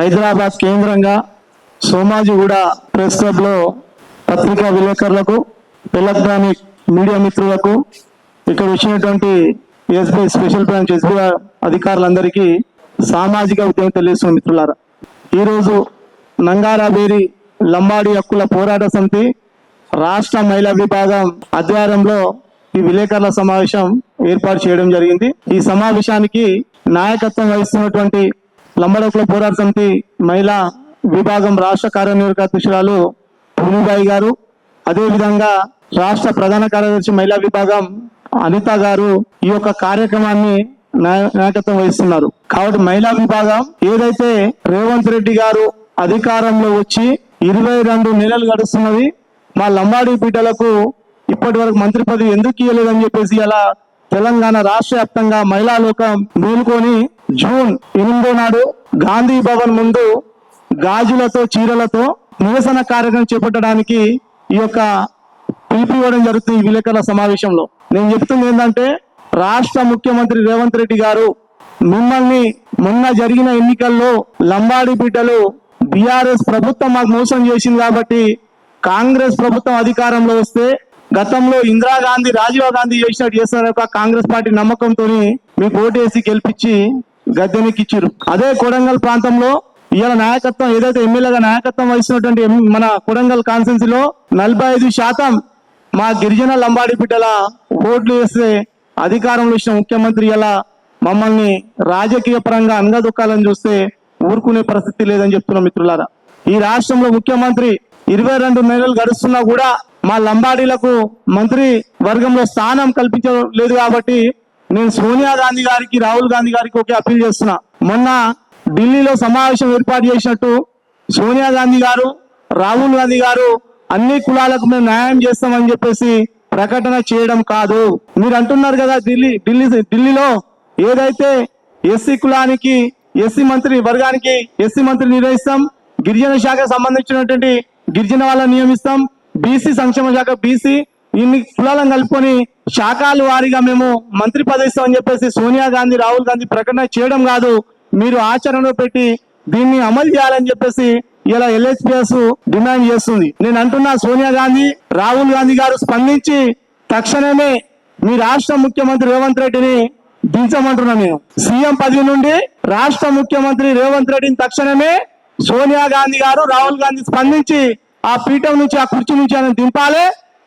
హైదరాబాద్ కేంద్రంగా Somajiguda press club లో పత్రికా విలేకరులకు, ఎలక్ట్రానిక్ మీడియా మిత్రులకు, ఇక్కడ వచ్చినటువంటి ఎస్బీ స్పెషల్ బ్రాంచ్ ఎస్బీ అధికారులందరికీ సామాజిక ఉద్యమం తెలియజేస్తున్న మిత్రులారా, ఈరోజు నంగారాబేరి లంబాడి హక్కుల పోరాట సమితి రాష్ట్ర మహిళా విభాగం ఆధ్వర్యంలో ఈ విలేకరుల సమావేశం ఏర్పాటు చేయడం జరిగింది. ఈ సమావేశానికి నాయకత్వం వహిస్తున్నటువంటి లంబాడి హక్కుల పోరాట సమితి మహిళా విభాగం రాష్ట్ర కార్యనిర్వాహక అధ్యక్షురాలు భూమిబాయి గారు, అదేవిధంగా రాష్ట్ర ప్రధాన కార్యదర్శి మహిళా విభాగం అనిత గారు ఈ యొక్క కార్యక్రమాన్ని నాయకత్వం వహిస్తున్నారు. కాబట్టి మహిళా విభాగం ఏదైతే రేవంత్ రెడ్డి గారు అధికారంలో వచ్చి 22 నెలలు గడుస్తున్నది, మా లంబాడి బిడ్డలకు ఇప్పటి వరకు మంత్రి పదవి ఎందుకు ఇవ్వలేదని చెప్పేసి అలా తెలంగాణ రాష్ట్ర వ్యాప్తంగా మహిళా లోకం మేలుకొని జూన్ 8 నాడు గాంధీ భవన్ ముందు గాజులతో చీరలతో నిరసన కార్యక్రమం చేపట్టడానికి ఈ యొక్క పిలుపు ఇవ్వడం జరుగుతుంది. ఈ విలేకరుల సమావేశంలో నేను చెప్తుంది ఏంటంటే, రాష్ట్ర ముఖ్యమంత్రి రేవంత్ రెడ్డి గారు మిమ్మల్ని మొన్న జరిగిన ఎన్నికల్లో లంబాడి బిడ్డలు బీఆర్ఎస్ ప్రభుత్వం మాకు మోసం చేసింది కాబట్టి కాంగ్రెస్ ప్రభుత్వం అధికారంలో వస్తే గతంలో ఇందిరాగాంధీ రాజీవ్ గాంధీ చేసినట్టు చేస్తున్న కాంగ్రెస్ పార్టీ నమ్మకంతో మీకు ఓటేసి గెలిపించి గద్దెనెక్కిచ్చారు. అదే కొడంగల్ ప్రాంతంలో ఇవాళ నాయకత్వం ఏదైతే ఎమ్మెల్యేగా నాయకత్వం వహిస్తున్నటువంటి మన కొడంగల్ కాన్స్టిట్యున్సీలో 45% మా గిరిజన లంబాడి బిడ్డల ఓట్లు వేస్తే అధికారంలో ఇచ్చిన ముఖ్యమంత్రి ఇలా మమ్మల్ని రాజకీయ పరంగా అనగదొక్కాలని చూస్తే ఊరుకునే పరిస్థితి లేదని చెప్తున్న మిత్రులారా, ఈ రాష్ట్రంలో ముఖ్యమంత్రి 22 నెలలు గడుస్తున్నా కూడా మా లంబాడీలకు మంత్రి వర్గంలో స్థానం కల్పించలేదు. కాబట్టి నేను సోనియా గాంధీ గారికి, రాహుల్ గాంధీ గారికి ఒకే అప్పీల్ చేస్తున్నా. మొన్న ఢిల్లీలో సమావేశం ఏర్పాటు చేసినట్టు సోనియా గాంధీ గారు, రాహుల్ గాంధీ గారు అన్ని కులాలకు మేము న్యాయం చేస్తామని చెప్పేసి ప్రకటన చేయడం కాదు. మీరు అంటున్నారు కదా ఢిల్లీలో ఏదైతే ఎస్సీ కులానికి ఎస్సీ మంత్రి వర్గానికి ఎస్సీ మంత్రి నిర్వహిస్తాం, గిరిజన శాఖకు సంబంధించినటువంటి గిరిజన వాళ్ళని నియమిస్తాం, బీసీ సంక్షేమ శాఖ బీసీ, ఇన్ని కులాలను కలుపుకొని శాఖల వారీగా మేము మంత్రి పదవి ఇస్తామని చెప్పేసి సోనియా గాంధీ, రాహుల్ గాంధీ ప్రకటన చేయడం కాదు, మీరు ఆచరణలో పెట్టి దీన్ని అమలు చేయాలని చెప్పేసి ఇలా ఎల్హెచ్పిఎస్ డిమాండ్ చేస్తుంది. నేను అంటున్నా, సోనియా గాంధీ, రాహుల్ గాంధీ గారు స్పందించి తక్షణమే మీ రాష్ట్ర ముఖ్యమంత్రి రేవంత్ రెడ్డిని దించమంటున్నా. నేను సీఎం పదవి నుండి రాష్ట్ర ముఖ్యమంత్రి రేవంత్ రెడ్డిని తక్షణమే సోనియా గాంధీ గారు, రాహుల్ గాంధీ స్పందించి ఆ పీఠం నుంచి, ఆ కుర్చీ నుంచి ఆయన దింపాలి.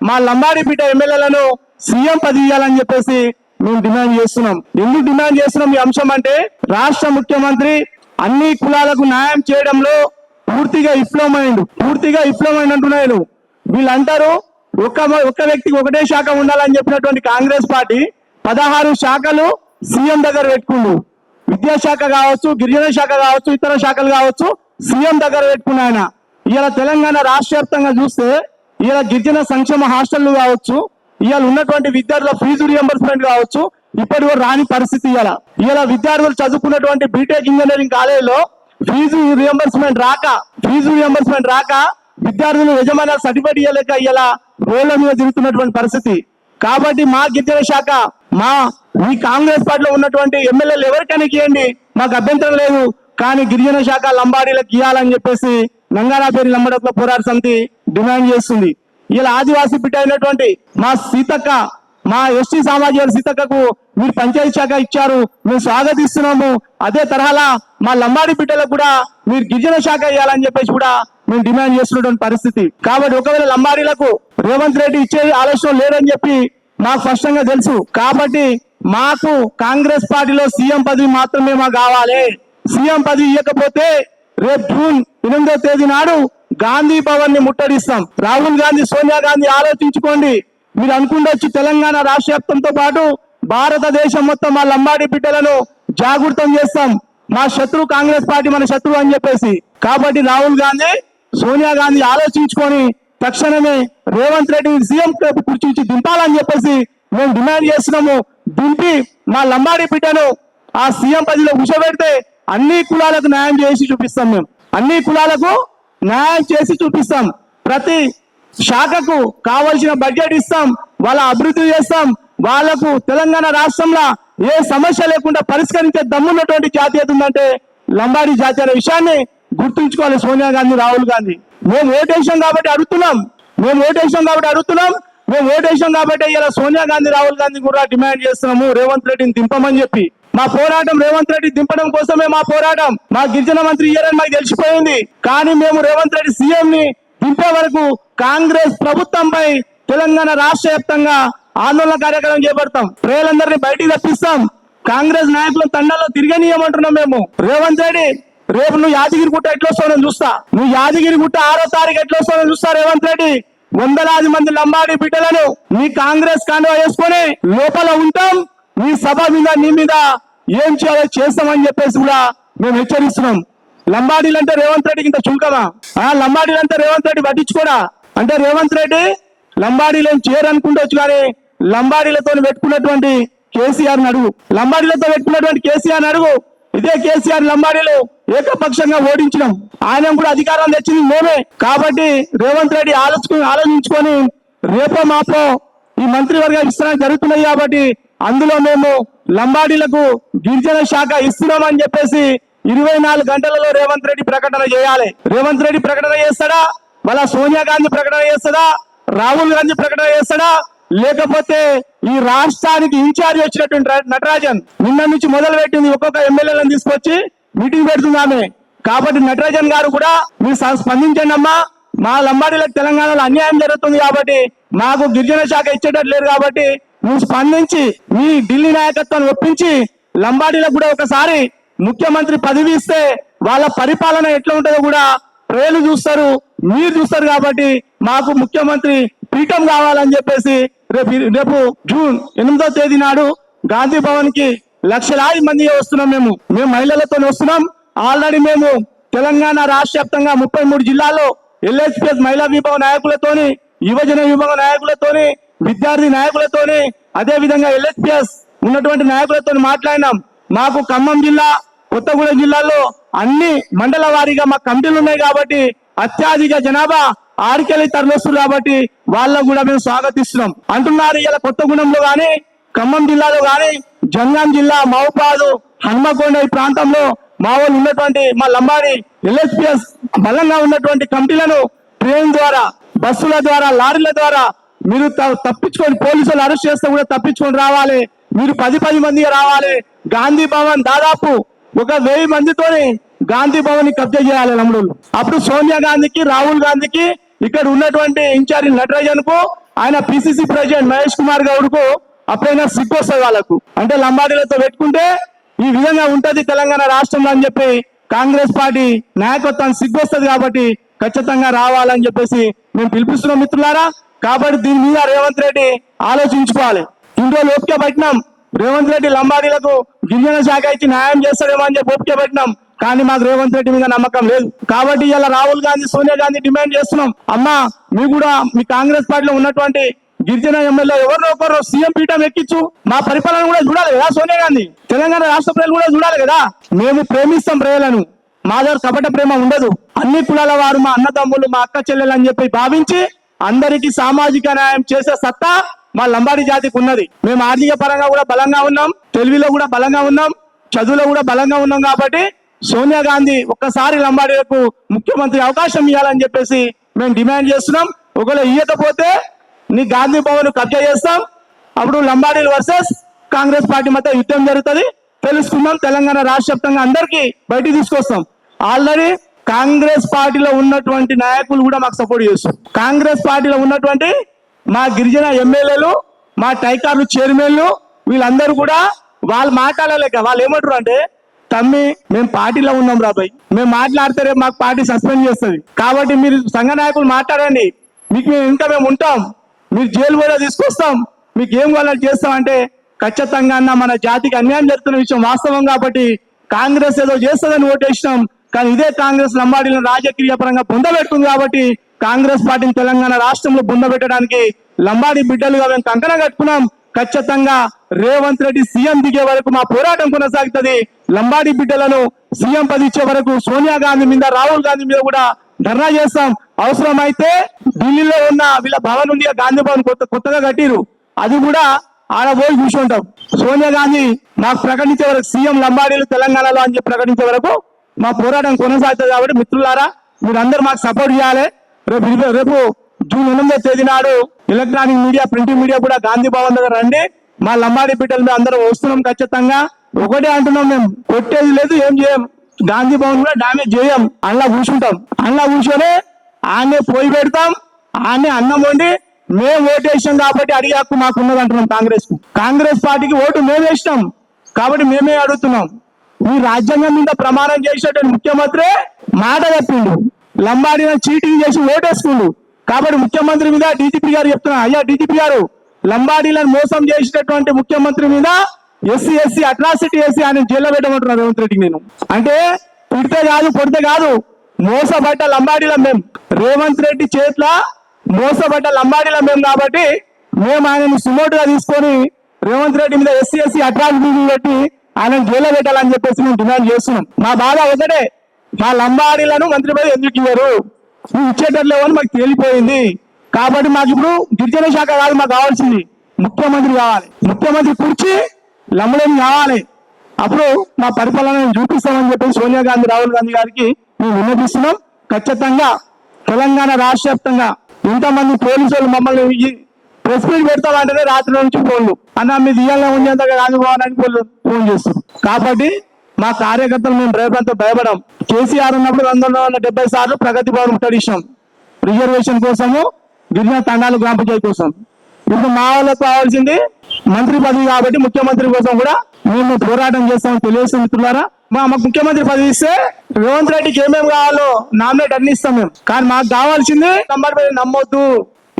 మా లంబాడి పీఠ ఎమ్మెల్యేలను సీఎం పదవి ఇవ్వాలని చెప్పేసి మేము డిమాండ్ చేస్తున్నాం. ఎందుకు డిమాండ్ చేస్తున్నాం ఈ అంశం అంటే, రాష్ట్ర ముఖ్యమంత్రి అన్ని కులాలకు న్యాయం చేయడంలో పూర్తిగా విఫలమైంది అంటున్నాను. వీళ్ళు అంటారు ఒక్క వ్యక్తికి ఒకటే శాఖ ఉండాలని చెప్పినటువంటి కాంగ్రెస్ పార్టీ 16 శాఖలు సీఎం దగ్గర పెట్టుకుండు. విద్యాశాఖ కావచ్చు, గిరిజన శాఖ కావచ్చు, ఇతర శాఖలు కావచ్చు, సీఎం దగ్గర పెట్టుకున్న ఆయన ఇలా తెలంగాణ రాష్ట్ర వ్యాప్తంగా చూస్తే ఇలా గిరిజన సంక్షేమ హాస్టళ్లు కావచ్చు, ఇవాళ ఉన్నటువంటి విద్యార్థుల ఫీజు రియంబర్స్మెంట్ కావచ్చు, ఇప్పటి వరకు రాని పరిస్థితి. ఇలా విద్యార్థులు చదువుకున్నటువంటి బీటెక్ ఇంజనీరింగ్ కాలేజీలో ఫీజు రియంబర్స్మెంట్ రాక విద్యార్థులు యజమాని సర్టిఫికేట్ ఇవ్వలేక ఇలా రోడ్ల మీద తిరుగుతున్నటువంటి పరిస్థితి. కాబట్టి మా గిరిజన శాఖ, మీ కాంగ్రెస్ పార్టీలో ఉన్నటువంటి ఎమ్మెల్యేలు ఎవరికైనా ఇవ్వండి, మాకు అభ్యంతరం లేదు, కానీ గిరిజన శాఖ లంబాడీలకు ఇవ్వాలని చెప్పేసి నంగారాబేరి లంబాడి హక్కుల పోరాట సమితి డిమాండ్ చేస్తుంది. ఇలా ఆదివాసీ బిడ్డ అయినటువంటి మా సీతక్క, మా ఎస్టీ సామాజిక సీతక్కకు మీరు పంచాయతీ శాఖ ఇచ్చారు, మేము స్వాగతిస్తున్నాము. అదే తరహాలో మా లంబాడి బిడ్డలకు కూడా మీరు గిరిజన శాఖ ఇవ్వాలని చెప్పేసి కూడా మేము డిమాండ్ చేస్తున్నటువంటి పరిస్థితి. కాబట్టి ఒకవేళ లంబాడీలకు రేవంత్ రెడ్డి ఇచ్చే ఆలోచన లేదని చెప్పి మాకు స్పష్టంగా తెలుసు. కాబట్టి మాకు కాంగ్రెస్ పార్టీలో సీఎం పదవి మాత్రమే మాకు కావాలి. సీఎం పదవి ఇవ్వకపోతే రేపు జూన్ 8వ తేదీ నాడు గాంధీ భవన్ ని ముట్టడిస్తాం. రాహుల్ గాంధీ, సోనియా గాంధీ ఆలోచించుకోండి. మీరు అనుకుంటొచ్చి తెలంగాణ రాష్ట్ర వ్యాప్తంతో పాటు భారతదేశం మొత్తం మా లంబాడి బిడ్డలను జాగృతం చేస్తాం. మా శత్రువు కాంగ్రెస్ పార్టీ మన శత్రువు అని చెప్పేసి. కాబట్టి రాహుల్ గాంధీ, సోనియా గాంధీ ఆలోచించుకొని తక్షణమే రేవంత్ రెడ్డి సీఎం కుర్చీ దింపాలని చెప్పేసి మేము డిమాండ్ చేస్తున్నాము. దింపి మా లంబాడి బిడ్డను ఆ సీఎం పదవిలో కూర్చోబెడితే అన్ని కులాలకు న్యాయం చేసి చూపిస్తాం. మేము అన్ని కులాలకు న్యాయం చేసి చూపిస్తాం. ప్రతి శాఖకు కావాల్సిన బడ్జెట్ ఇస్తాం, వాళ్ళ అభివృద్ధి చేస్తాం. వాళ్లకు తెలంగాణ రాష్ట్రంలో ఏ సమస్య లేకుండా పరిష్కరించే దమ్మున్నటువంటి జాతీయత ఉందంటే లంబాడి జాతి అనే విషయాన్ని గుర్తుంచుకోవాలి సోనియా గాంధీ, రాహుల్ గాంధీ. మేము ఓటేసాం కాబట్టి అడుగుతున్నాం, మేము ఓటేసాం కాబట్టి ఇలా సోనియా గాంధీ, రాహుల్ గాంధీ కూడా డిమాండ్ చేస్తున్నాము రేవంత్ రెడ్డిని దింపమని చెప్పి. మా పోరాటం రేవంత్ రెడ్డి దింపడం కోసమే మా పోరాటం. మా గిరిజన మంత్రి ఇయ్యారని మాకు తెలిసిపోయింది, కానీ మేము రేవంత్ రెడ్డి సీఎం ని దింపే వరకు కాంగ్రెస్ ప్రభుత్వంపై తెలంగాణ రాష్ట్ర వ్యాప్తంగా ఆందోళన కార్యక్రమం చేపడతాం. ప్రజలందరినీ బయటికి తప్పిస్తాం. కాంగ్రెస్ నాయకులను తండాల్లో తిరగనీయమంటున్నాం మేము. రేవంత్ రెడ్డి, రేపు నువ్వు యాదగిరి గుట్ట ఎట్లా వస్తావు చూస్తా. నువ్వు యాదగిరి గుట్ట 6వ తారీఖు ఎట్లా వస్తావు చూస్తా. రేవంత్ రెడ్డి, వందలాది మంది లంబాడి బిడ్డలను నీ కాంగ్రెస్ కాండవ వేసుకొని లోపల ఉంటాం. నీ సభ మీద, నీ మీద ఏం చేయాలో చేస్తామని చెప్పేసి కూడా మేము హెచ్చరిస్తున్నాం. లంబాడీలు అంటే రేవంత్ రెడ్డికి ఇంత చుల్కమా? లంబాడీలు అంటే రేవంత్ రెడ్డి పట్టించుకోడా? అంటే రేవంత్ రెడ్డి లంబాడీలు ఏం చేయరనుకుంటొచ్చు, కానీ లంబాడీలతో పెట్టుకున్నటువంటి కేసీఆర్ అడుగు, లంబాడీలతో పెట్టుకున్నటువంటి కేసీఆర్ అడుగు. ఇదే కేసీఆర్ లంబాడీలు ఏకపక్షంగా ఓడించడం, ఆయన కూడా అధికారం తెచ్చింది మేమే. కాబట్టి రేవంత్ రెడ్డి ఆలోచించుకొని రేపో మాపో ఈ మంత్రివర్గ విస్తరణ జరుగుతున్నాయి కాబట్టి అందులో మేము లంబాడీలకు గిరిజన శాఖ ఇస్తున్నామని చెప్పేసి 24 గంటలలో రేవంత్ రెడ్డి ప్రకటన చేయాలి. రేవంత్ రెడ్డి ప్రకటన చేస్తాడా? మళ్ళా సోనియా గాంధీ ప్రకటన చేస్తాడా? రాహుల్ గాంధీ ప్రకటన చేస్తాడా? లేకపోతే ఈ రాష్ట్రానికి ఇన్ఛార్జ్ వచ్చినటువంటి నటరాజన్ నిన్న నుంచి మొదలు పెట్టింది ఒక్కొక్క ఎమ్మెల్యేలను తీసుకొచ్చి మీటింగ్ పెడుతుంది ఆమె. కాబట్టి నటరాజన్ గారు కూడా మీరు స్పందించండి అమ్మా, మా లంబాడీలకు తెలంగాణలో అన్యాయం జరుగుతుంది కాబట్టి మాకు గిరిజన శాఖ ఇచ్చేటట్టు లేదు కాబట్టి నువ్వు స్పందించి మీ ఢిల్లీ నాయకత్వాన్ని ఒప్పించి లంబాడీలకు కూడా ఒకసారి ముఖ్యమంత్రి పదవి ఇస్తే వాళ్ళ పరిపాలన ఎట్లా ఉంటుందో కూడా ప్రజలు చూస్తారు, మీరు చూస్తారు. కాబట్టి మాకు ముఖ్యమంత్రి పీఠం కావాలని చెప్పేసి రేపు జూన్ 8వ తేదీ నాడు గాంధీ భవన్ కి లక్షలాది మంది వస్తున్నాం. మేము మహిళలతో వస్తున్నాం. ఆల్రెడీ మేము తెలంగాణ రాష్ట్ర వ్యాప్తంగా 33 జిల్లాల్లో LHPS మహిళా విభాగ నాయకులతోని, యువజన విభాగ నాయకులతోని, విద్యార్థి నాయకులతోని, అదే విధంగా LHPS ఉన్నటువంటి నాయకులతో మాట్లాడినాం. మాకు ఖమ్మం జిల్లా, కొత్తగూడెం జిల్లాలో అన్ని మండల వారీగా మా కమిటీలు ఉన్నాయి కాబట్టి అత్యధిక జనాభా ఆడికెళ్ళి తరలిస్తున్నారు కాబట్టి వాళ్ళకు కూడా మేము స్వాగతిస్తున్నాం అంటున్నారు. ఇలా కొత్తగూడెంలో గాని, ఖమ్మం జిల్లాలో గాని, జంగాం జిల్లా, మహబాదు, హన్మకొండ ఈ ప్రాంతంలో మా వాళ్ళు ఉన్నటువంటి మా లంబాడి LHPS బలంగా ఉన్నటువంటి కమిటీలను ట్రైన్ ద్వారా, బస్సుల ద్వారా, లారీల ద్వారా మీరు తప్పించుకొని, పోలీసులు అరెస్ట్ చేస్తే కూడా తప్పించుకొని రావాలి. మీరు 10 మందిగా రావాలి. గాంధీ భవన్ దాదాపు ఒక 1000 మందితోని గాంధీ భవన్ ని కబ్జా చేయాలి లంబడోళ్ళు. అప్పుడు సోనియా గాంధీకి, రాహుల్ గాంధీకి, ఇక్కడ ఉన్నటువంటి ఇన్ఛార్జి నటరాజన్ కు, ఆయన PCC ప్రెసిడెంట్ మహేష్ కుమార్ గౌడ్ కు అప్పుడైనా సిగ్గు వస్తుంది వాళ్ళకు. అంటే లంబాడీలతో పెట్టుకుంటే ఈ విధంగా ఉంటది తెలంగాణ రాష్ట్రంలో అని చెప్పి కాంగ్రెస్ పార్టీ నాయకత్వం సిగ్గు వస్తుంది కాబట్టి ఖచ్చితంగా రావాలని చెప్పేసి మేము పిలిపిస్తున్నాం మిత్రులారా. కాబట్టి దీని మీద రేవంత్ రెడ్డి ఆలోచించుకోవాలి. ఇంట్లో ఓపిక పట్టినాం, రేవంత్ రెడ్డి లంబాడీలకు గిరిజన శాఖ ఇచ్చి న్యాయం చేస్తాడేమో అని చెప్పి ఓపిక పట్టినాం, కానీ మాకు రేవంత్ రెడ్డి మీద నమ్మకం లేదు. కాబట్టి ఇలా రాహుల్ గాంధీ, సోనియా గాంధీ డిమాండ్ చేస్తున్నాం, అమ్మా మీకు కూడా మీ కాంగ్రెస్ పార్టీలో ఉన్నటువంటి గిరిజన ఎమ్మెల్యే ఎవరినో ఒకరు సీఎం పీఠం ఎక్కించు, మా పరిపాలన కూడా చూడాలి కదా సోనియా గాంధీ, తెలంగాణ రాష్ట్ర ప్రజలు కూడా చూడాలి కదా. మేము ప్రేమిస్తాం ప్రజలను, మా దగ్గర కపట ప్రేమ ఉండదు. అన్ని కులాల వారు మా అన్నదమ్ములు, మా అక్క చెల్లెలు అని చెప్పి భావించి అందరికీ సామాజిక న్యాయం చేసే సత్తా మా లంబాడి జాతికి ఉన్నది. మేము ఆర్థిక పరంగా కూడా బలంగా ఉన్నాం, తెలివిలో కూడా బలంగా ఉన్నాం, చదువులో కూడా బలంగా ఉన్నాం. కాబట్టి సోనియా గాంధీ ఒక్కసారి లంబాడీలకు ముఖ్యమంత్రి అవకాశం ఇవ్వాలని చెప్పేసి మేము డిమాండ్ చేస్తున్నాం. ఒకవేళ ఇవ్వకపోతే నీ గాంధీ భవన్ కబ్జా చేస్తాం. అప్పుడు లంబాడీలు వర్సెస్ కాంగ్రెస్ పార్టీ మధ్య యుద్ధం జరుగుతుంది. తెలుసుకుందాం. తెలంగాణ రాష్ట్ర వ్యాప్తంగా అందరికీ బయటికి తీసుకొస్తాం. ఆల్రెడీ కాంగ్రెస్ పార్టీలో ఉన్నటువంటి నాయకులు కూడా మాకు సపోర్ట్ చేస్తారు. కాంగ్రెస్ పార్టీలో ఉన్నటువంటి మా గిరిజన ఎమ్మెల్యేలు, మా టైకార్లు చైర్మన్లు, వీళ్ళందరూ కూడా వాళ్ళు మాట్లాడలేక వాళ్ళు ఏమంటారు అంటే, తమ్మి మేము పార్టీలో ఉన్నాం రాబాయ్, మేము మాట్లాడితే రేపు మాకు పార్టీ సస్పెండ్ చేస్తుంది, కాబట్టి మీరు సంఘ నాయకులు మాట్లాడండి, మీకు ఇంకా మేము ఉంటాం, మీరు జైలు కూడా తీసుకొస్తాం, మీకు ఏం కావాలని చేస్తాం అంటే ఖచ్చితంగా అన్న మన జాతికి అన్యాయం జరుగుతున్న విషయం వాస్తవం. కాబట్టి కాంగ్రెస్ ఏదో చేస్తుందని ఓటేసినాం, కానీ ఇదే కాంగ్రెస్ లంబాడీలను రాజకీయ పరంగా పొందబెడుతుంది. కాబట్టి కాంగ్రెస్ పార్టీని తెలంగాణ రాష్ట్రంలో పొందబెట్టడానికి లంబాడీ బిడ్డలుగా మేము కంకణం కట్టుకున్నాం. ఖచ్చితంగా రేవంత్ రెడ్డి సీఎం దిగే వరకు మా పోరాటం కొనసాగుతుంది. లంబాడీ బిడ్డలను సీఎం పది ఇచ్చే వరకు సోనియా గాంధీ మీద, రాహుల్ గాంధీ మీద కూడా ధర్నా చేస్తాం. అవసరమైతే ఢిల్లీలో ఉన్న వీళ్ళ భవన్ ఉంది, గాంధీ భవన్ కొత్తగా కట్టిరు, అది కూడా ఆడ పోయి కూర్చుంటాం. సోనియా గాంధీ మాకు ప్రకటించే వరకు, సీఎం లంబాడీలు తెలంగాణలో అని చెప్పి ప్రకటించే వరకు మా పోరాటం కొనసాగుతుంది. కాబట్టి మిత్రులారా మీరందరూ మాకు సపోర్ట్ చేయాలి. రేపు జూన్ 8వ తేదీ నాడు ఎలక్ట్రానిక్ మీడియా, ప్రింటింగ్ మీడియా కూడా గాంధీ భవన్ దగ్గర రండి. మా లంబాడి బిడ్డల మీద అందరం వస్తున్నాం. ఖచ్చితంగా ఒకటే అంటున్నాం, మేము కొట్టేది లేదు, ఏం చేయం. గాంధీ భవన్ కూడా డామేజ్ చేయం. అందులో కూర్చుంటాం. అందులో కూర్చొని ఆన్నే పోయి పెడతాం, ఆన్నే అన్నం వండి మేము ఓటేసాం కాబట్టి అడిగే హక్కు మాకు ఉన్నది అంటున్నాం. కాంగ్రెస్ పార్టీకి ఓటు మేము వేసినాం కాబట్టి మేమే అడుగుతున్నాం. ఈ రాజ్యాంగం మీద ప్రమాణం చేసినటువంటి ముఖ్యమంత్రి మాట చెప్పిండు, లంబాడిన చీటింగ్ చేసి ఓటేసుకుండు. కాబట్టి ముఖ్యమంత్రి మీద డీజీపీ గారు చెప్తున్నా, అయ్యా డీజీపీ గారు, లంబాడీలను మోసం చేసినటువంటి ముఖ్యమంత్రి మీద ఎస్సీ అట్రాసిటీ చేసి ఆయన జైల్లో పెట్టమంటున్నారు రేవంత్ రెడ్డికి. నేను అంటే పిడితే కాదు, పొడితే కాదు, మోసపడ్డ లంబాడీల మేము, రేవంత్ రెడ్డి చేతుల మోసపడ్డ లంబాడీల మేము. కాబట్టి మేము ఆయనను సుమోటుగా తీసుకొని రేవంత్ రెడ్డి మీద ఎస్సీ అట్రాసిటీ పెట్టి ఆయన జైల్లో పెట్టాలని చెప్పేసి మేము డిమాండ్ చేస్తున్నాం. మా బాధ ఒకటే, మా లంబాడీలను మంత్రి పదవి ఎందుకు ఇవ్వరు, నువ్వు ఇచ్చేటట్లేవు అని మాకు తేలిపోయింది. కాబట్టి మాకు ఇప్పుడు గిరిజన శాఖ కాదు, మాకు కావాల్సింది ముఖ్యమంత్రి కావాలి. ముఖ్యమంత్రి కుర్చీ లంబడేమి కావాలి. అప్పుడు మా పరిపాలనను చూపిస్తామని చెప్పి సోనియా గాంధీ, రాహుల్ గాంధీ గారికి మేము విన్నపిస్తున్నాం. ఖచ్చితంగా తెలంగాణ రాష్ట్ర వ్యాప్తంగా ఇంతమంది పోలీసులు మమ్మల్ని ప్రెస్ మీట్ పెడతామంటేనే రాత్రి నుంచి ఫోన్లు, అన్న మీది ఇయ్యాలనే ఉండేంత రాజభవనానికి ఫోన్ చేస్తారు. కాబట్టి మా కార్యకర్తలు మేము రేపంతా భయపడం. కేసీఆర్ ఉన్నప్పుడు 270 సార్లు ప్రగతి భవన్ ముట్టడిస్తాం రిజర్వేషన్ కోసము, గిరిజన తండాలు గ్రామ పంచాయతీ కోసం. ఇప్పుడు మా వాళ్ళకు కావాల్సింది మంత్రి పదవి కాబట్టి ముఖ్యమంత్రి కోసం కూడా మేము పోరాటం చేస్తామని తెలియజేస్తాం. మిత్రులారా, మాకు ముఖ్యమంత్రి పదవి ఇస్తే రేవంత్ రెడ్డికి ఏమేమి కావాలో నామినేట్ అన్ని ఇస్తాం మేము. కానీ మాకు కావాల్సింది నమ్మొద్దు,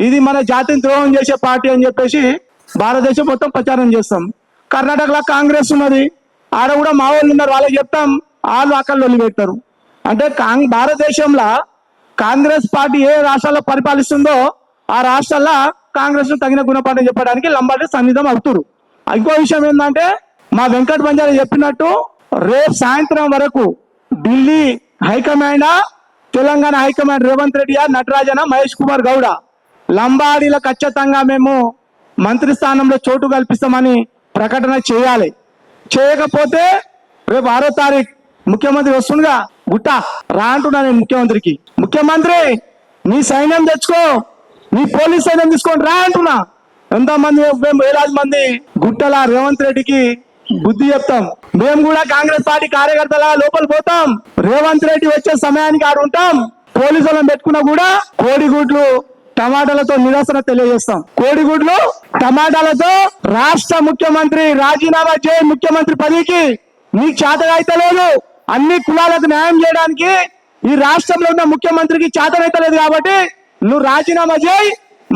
ఇది మన జాతిని ద్రోహం చేసే పార్టీ అని చెప్పేసి భారతదేశం మొత్తం ప్రచారం చేస్తాం. కర్ణాటకలో కాంగ్రెస్ ఉన్నది, ఆడ కూడా మా వాళ్ళు ఉన్నారు, వాళ్ళకి చెప్తాం, వాళ్ళు అక్కడ వెళ్ళి పెడతారు. అంటే భారతదేశంలో కాంగ్రెస్ పార్టీ ఏ రాష్ట్రాల్లో పరిపాలిస్తుందో ఆ రాష్ట్రాల్లో కాంగ్రెస్ ను తగిన గుణపాఠం చెప్పడానికి లంబాడి సన్నిధం అవుతారు. ఇంకో విషయం ఏంటంటే, మా వెంకట బంజారా చెప్పినట్టు రేపు సాయంత్రం వరకు ఢిల్లీ హైకమాండ్, తెలంగాణ హైకమాండ్ రేవంత్ రెడ్డి, నటరాజన, మహేష్ కుమార్ గౌడ లంబాడీల ఖచ్చితంగా మేము మంత్రి స్థానంలో చోటు కల్పిస్తామని ప్రకటన చేయాలి. చేయకపోతే రేపు 6వ తారీఖు ముఖ్యమంత్రి వస్తుండగా గుట్ట రా అంటున్నా నేను ముఖ్యమంత్రికి, ముఖ్యమంత్రి నీ సైన్యం తెచ్చుకో, నీ పోలీస్ సైన్యం తీసుకొని రా అంటున్నా. ఎంతమంది వేలాది మంది గుట్టల రేవంత్ రెడ్డికి బుద్ధి చెప్తాం. మేము కూడా కాంగ్రెస్ పార్టీ కార్యకర్తల లోపల పోతాం, రేవంత్ రెడ్డి వచ్చే సమయానికి ఆడు ఉంటాం. పోలీసులను పెట్టుకున్నా కూడా కోడిగుడ్లు టమాటాలతో నిరసన తెలియజేస్తాం. కోడిగుడ్లు టమాటాలతో రాష్ట్ర ముఖ్యమంత్రి రాజీనామా చేయి, ముఖ్యమంత్రి పదవికి నీకు చేతనైతే లేదు. అన్ని కులాలకు న్యాయం చేయడానికి ఈ రాష్ట్రంలో ఉన్న ముఖ్యమంత్రికి చేతనైతే లేదు. కాబట్టి నువ్వు రాజీనామా చేయి,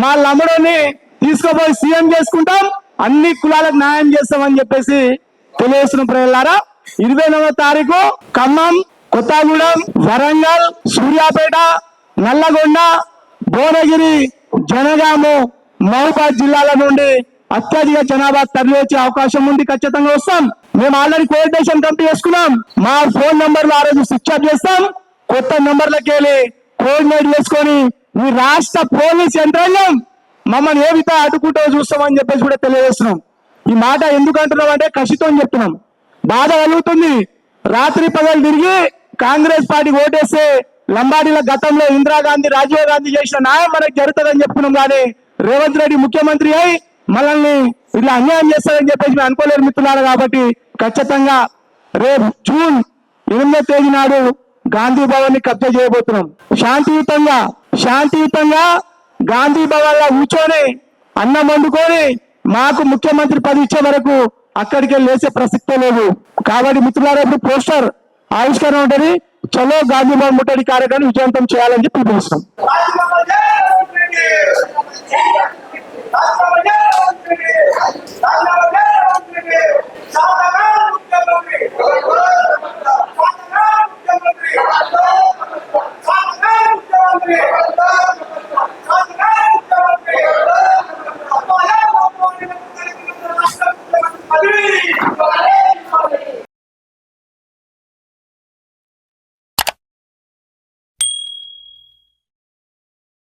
మా లంబడోని తీసుకుపోయి సీఎం చేసుకుంటాం, అన్ని కులాలకు న్యాయం చేస్తామని చెప్పేసి తెలియజేస్తున్న ప్రజలారా. 29వ తారీఖు ఖమ్మం, కొత్తగూడెం, వరంగల్, సూర్యాపేట, నల్లగొండ, భువనగిరి, జనగాము, మహబూబాద్ జిల్లాల నుండి అత్యధిక జనాభా తరలి వచ్చే అవకాశం ఉంది. ఖచ్చితంగా వస్తాం. మేము ఆల్రెడీ కోఆర్డినేషన్ కమిటీ చేసుకున్నాం. మా ఫోన్ నంబర్లు ఆ రోజు స్విచ్ ఆఫ్ చేస్తాం, కొత్త నంబర్లకి వెళ్ళి కోఆర్డినేట్ చేసుకొని ఈ రాష్ట్ర పోలీస్ యంత్రాంగం మమ్మల్ని ఏ విధంగా అడ్డుకుంటూ చూస్తామని చెప్పేసి కూడా తెలియజేస్తున్నాం. ఈ మాట ఎందుకు అంటున్నాం అంటే కసితో చెప్తున్నాం. బాధ కలుగుతుంది. రాత్రి పగలు తిరిగి కాంగ్రెస్ పార్టీకి ఓటేస్తే లంబాడీల గతంలో ఇందిరాగాంధీ, రాజీవ్ గాంధీ చేసిన న్యాయం మనకు జరుగుతుందని చెప్పుకున్నాం. కానీ రేవంత్ రెడ్డి ముఖ్యమంత్రి అయి మనల్ని ఇట్లా అన్యాయం చేస్తారని చెప్పేసి మేము అనుకోలేరు మిత్రులారు. కాబట్టి ఖచ్చితంగా రేపు జూన్ 8వ తేదీ నాడు గాంధీ భవన్ ని కబ్జా చేయబోతున్నాం. శాంతియుతంగా గాంధీ భవన్ లో కూర్చొని అన్నం వండుకొని మాకు ముఖ్యమంత్రి పదవి ఇచ్చే వరకు అక్కడికి లేచే ప్రసక్తే లేదు. కాబట్టి మిత్రులారా, ఇప్పుడు పోస్టర్ ఆవిష్కరణ ఉంటుంది. చలో గాంధీ భవన్ ముట్టడి కార్యక్రమం విజయవంతం చేయాలని చెప్పి పిలుపునిస్తాం.